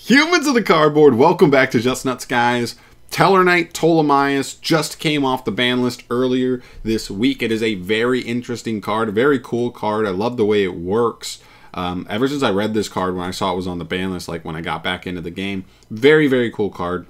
Humans of the cardboard, welcome back to Just Nuts, guys. TELLARKNIGHT PTOLEMAEUS just came off the ban list earlier this week. It is a very interesting card, a very cool card. I love the way it works. Ever since I read this card when I saw it was on the ban list, like when I got back into the game. Very, very cool card.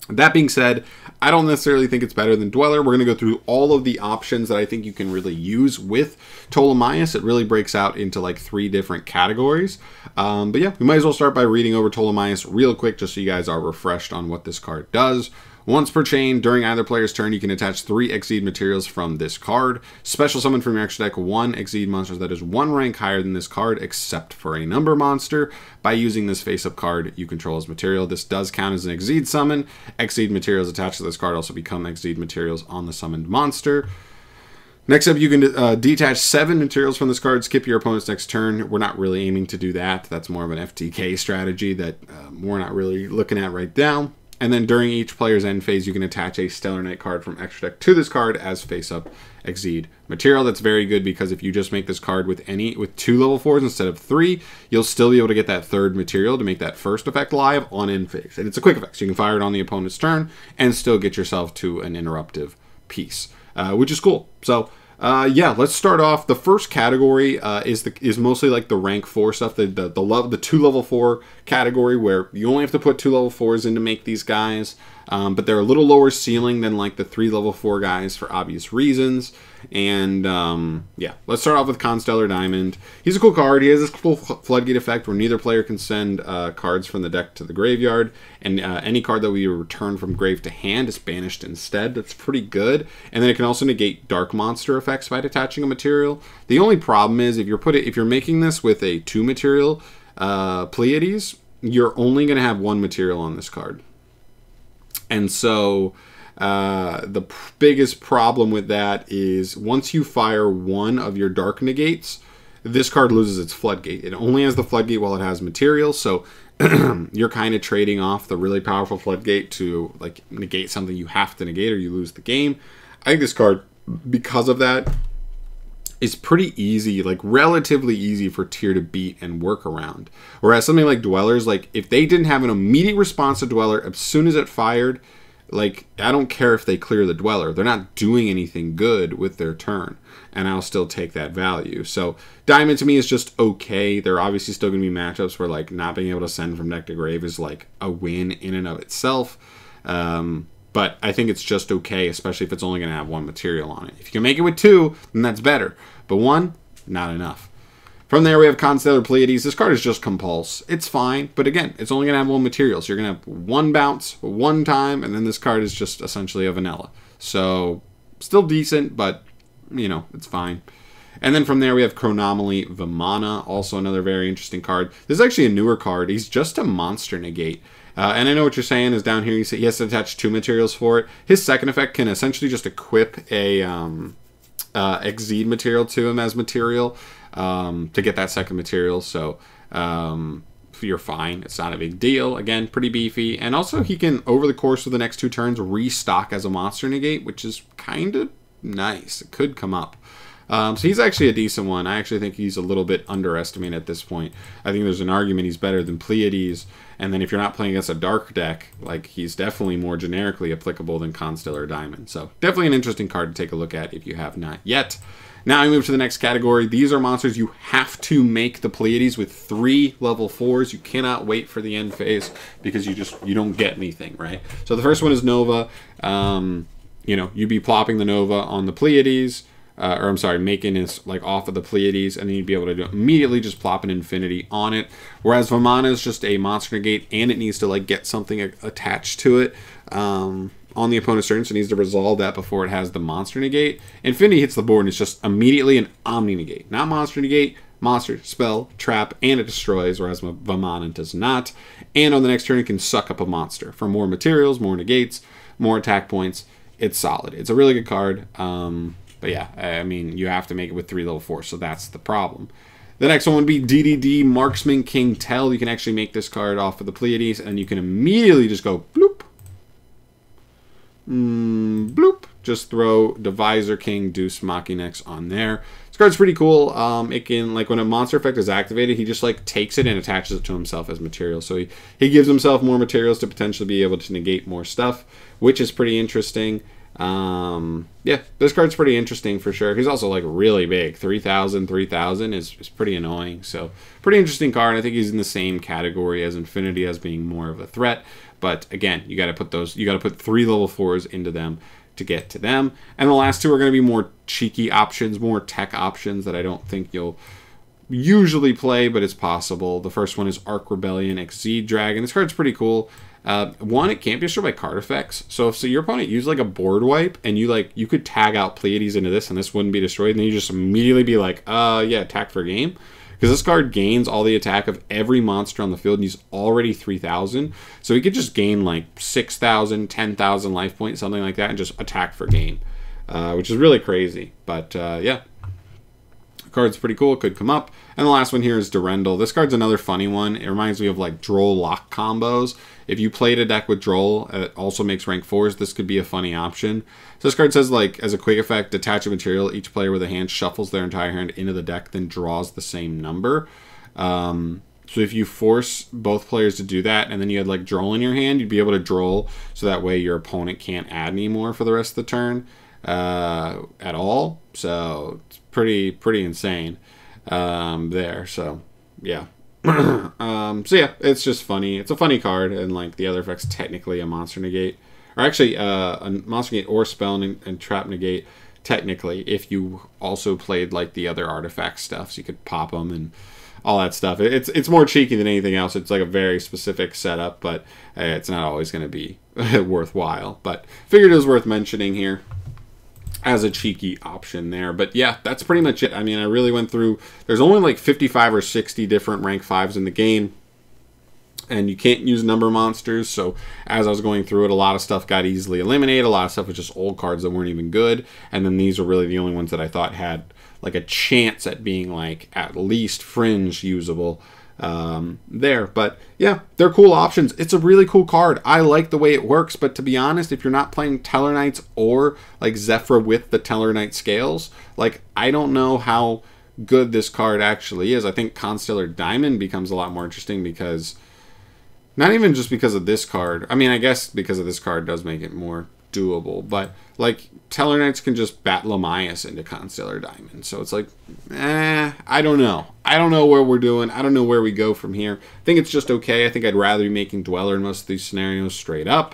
That being said, I don't necessarily think it's better than Dweller. We're going to go through all of the options that I think you can really use with Ptolemaeus. It really breaks out into like 3 different categories. But yeah, we might as well start by reading over Ptolemaeus real quick just so you guys are refreshed on what this card does. Once per chain, during either player's turn, you can attach 3 Exceed materials from this card. Special summon from your extra deck 1 Exceed monster that is 1 rank higher than this card, except for a number monster. By using this face-up card you control as material. This does count as an Exceed summon. Exceed materials attached to this card also become Exceed materials on the summoned monster. Next up, you can detach 7 materials from this card, skip your opponent's next turn. We're not really aiming to do that. That's more of an FTK strategy that we're not really looking at right now. And then during each player's end phase, you can attach a Stellar Knight card from extra deck to this card as face-up Exceed material. That's very good because if you just make this card with 2 level 4s instead of 3, you'll still be able to get that 3rd material to make that first effect live on end phase. And it's a quick effect, so you can fire it on the opponent's turn and still get yourself to an interruptive piece, which is cool. So yeah, let's start off. The first category is mostly like the rank 4 stuff, the 2 level 4 category, where you only have to put 2 level 4s in to make these guys, but they're a little lower ceiling than like the 3 level 4 guys for obvious reasons. And yeah, let's start off with Constellar Diamond. He's a cool card. He has this cool floodgate effect where neither player can send cards from the deck to the graveyard, and any card that we return from grave to hand is banished instead. That's pretty good. And then it can also negate dark monster effects by detaching a material. The only problem is if you're making this with a 2 material Pleiades, you're only going to have 1 material on this card. And so the biggest problem with that is once you fire 1 of your dark negates, this card loses its floodgate. It only has the floodgate while it has material, so you're kind of trading off the really powerful floodgate to like negate something you have to negate or you lose the game. I think this card, because of that, is pretty easy, like relatively easy for tier to beat and work around. Whereas something like Dwellers, like if they didn't have an immediate response to Dweller as soon as it fired, like I don't care if they clear the Dweller, they're not doing anything good with their turn, and I'll still take that value. So Diamond to me is just okay. There are obviously still going to be matchups where like not being able to send from deck to grave is like a win in and of itself. But I think it's just okay, especially if it's only going to have 1 material on it. If you can make it with 2, then that's better. But 1, not enough. From there, we have Constellar Pleiades. This card is just compulse. It's fine, but again, it's only going to have 1 material. So you're going to have 1 bounce, 1 time, and then this card is just essentially a vanilla. So still decent, but, you know, it's fine. And then from there, we have Chronomaly Vimana, also another very interesting card. This is actually a newer card. He's just a monster negate. And I know what you're saying is down here, he has to attach 2 materials for it. His second effect can essentially just equip a Exceed material to him as material to get that second material. So you're fine. It's not a big deal. Again, pretty beefy. And also he can, over the course of the next 2 turns, restock as a monster negate, which is kind of nice. It could come up. So he's actually a decent one. I actually think he's a little bit underestimated at this point. I think there's an argument he's better than Pleiades. And then if you're not playing against a dark deck, like he's definitely more generically applicable than Constellar Diamond. So definitely an interesting card to take a look at if you have not yet. Now we move to the next category. These are monsters you have to make the Pleiades with 3 level 4s. You cannot wait for the end phase because you don't get anything, right? So the first one is Nova. You know, you'd be plopping the Nova on the Pleiades. Or I'm sorry, making this like off of the Pleiades, and then you'd be able to immediately just plop an Infinity on it. Whereas Vimana is just a monster negate, and it needs to like get something attached to it on the opponent's turn, so it needs to resolve that before it has the monster negate. Infinity hits the board, and it's just immediately an Omni negate, not monster negate. Monster, spell, trap, and it destroys, whereas Vimana does not. And on the next turn, it can suck up a monster for more materials, more negates, more attack points. It's solid. It's a really good card. But yeah, I mean, you have to make it with 3 level 4, so that's the problem. The next one would be DDD, Marksman King Tell. You can actually make this card off of the Pleiades, and you can immediately just go bloop. Bloop. Just throw Divisor King, Deuce Machinex on there. This card's pretty cool. It can, like, when a monster effect is activated, he just, like, takes it and attaches it to himself as material. So he gives himself more materials to potentially be able to negate more stuff, which is pretty interesting. Yeah, this card's pretty interesting for sure. He's also, like, really big. 3,000 is pretty annoying. So, pretty interesting card. I think he's in the same category as Infinity as being more of a threat. But, again, you got to put 3 level 4s into them to get to them. And the last 2 are going to be more cheeky options, more tech options that I don't think you'll usually play, but it's possible. The first one is Arc Rebellion Exceed Dragon. This card's pretty cool. One, it can't be destroyed by card effects. So if your opponent used like a board wipe and you could tag out Pleiades into this and this wouldn't be destroyed, and then you just immediately be like, yeah, attack for game. Because this card gains all the attack of every monster on the field, and he's already 3,000. So he could just gain like 6,000, 10,000 life points, something like that, and just attack for game. Which is really crazy. But yeah, the card's pretty cool. It could come up. And the last one here is Durendal. This card's another funny one. It reminds me of like Droll Lock combos. If you played a deck with Droll, it also makes rank 4s. This could be a funny option. So this card says, like, as a quick effect, detach a material. Each player with a hand shuffles their entire hand into the deck, then draws the same number. So if you force both players to do that, and then you had like Droll in your hand, you'd be able to Droll, so that way your opponent can't add any more for the rest of the turn at all. So it's pretty insane there. So yeah. So yeah, it's just funny. It's a funny card, and like the other effect's technically a monster negate, or actually a monster negate or spell and trap negate. Technically, if you also played like the other artifact stuff, so you could pop them and all that stuff. It's more cheeky than anything else. It's like a very specific setup, but it's not always going to be worthwhile. But figured it was worth mentioning here as a cheeky option there. But yeah, that's pretty much it. I mean, I really went through, there's only like 55 or 60 different rank 5s in the game, and you can't use number monsters. So as I was going through it, a lot of stuff got easily eliminated. A lot of stuff was just old cards that weren't even good, and then these are really the only ones that I thought had like a chance at being like at least fringe usable there. But yeah, they're cool options. It's a really cool card. I like the way it works, but to be honest, if you're not playing Tellarknights or like Zephyr with the Tellarknight scales, like I don't know how good this card actually is. I think Constellar Diamond becomes a lot more interesting, because not even just because of this card. I mean, I guess because of this card does make it more doable, but like Tellarknights can just PTOLEMAEUS into Constellar Diamond. So it's like, I don't know. I don't know where we're doing. I don't know where we go from here. I think it's just okay. I think I'd rather be making Dweller in most of these scenarios straight up.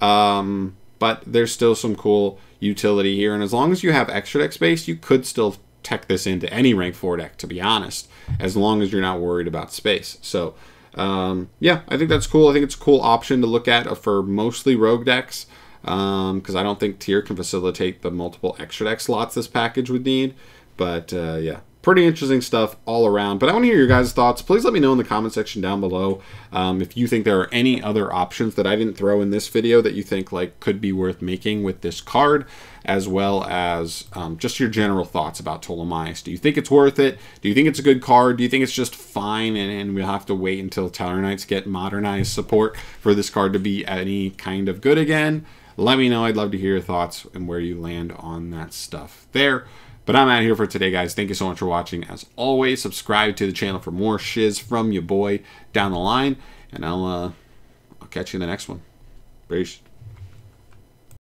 But there's still some cool utility here. And as long as you have extra deck space, you could still tech this into any rank 4 deck, to be honest, as long as you're not worried about space. So yeah, I think that's cool. I think it's a cool option to look at for mostly rogue decks, because I don't think tier can facilitate the multiple extra deck slots this package would need. But yeah, pretty interesting stuff all around. But I want to hear your guys' thoughts. Please let me know in the comment section down below if you think there are any other options that I didn't throw in this video that you think like could be worth making with this card, as well as just your general thoughts about Ptolemaeus. Do you think it's worth it? Do you think it's a good card? Do you think it's just fine and we'll have to wait until Tellarknights get modernized support for this card to be any kind of good again? Let me know. I'd love to hear your thoughts and where you land on that stuff there. But I'm out of here for today, guys. Thank you so much for watching. As always, subscribe to the channel for more shiz from your boy down the line. And I'll catch you in the next one. Peace.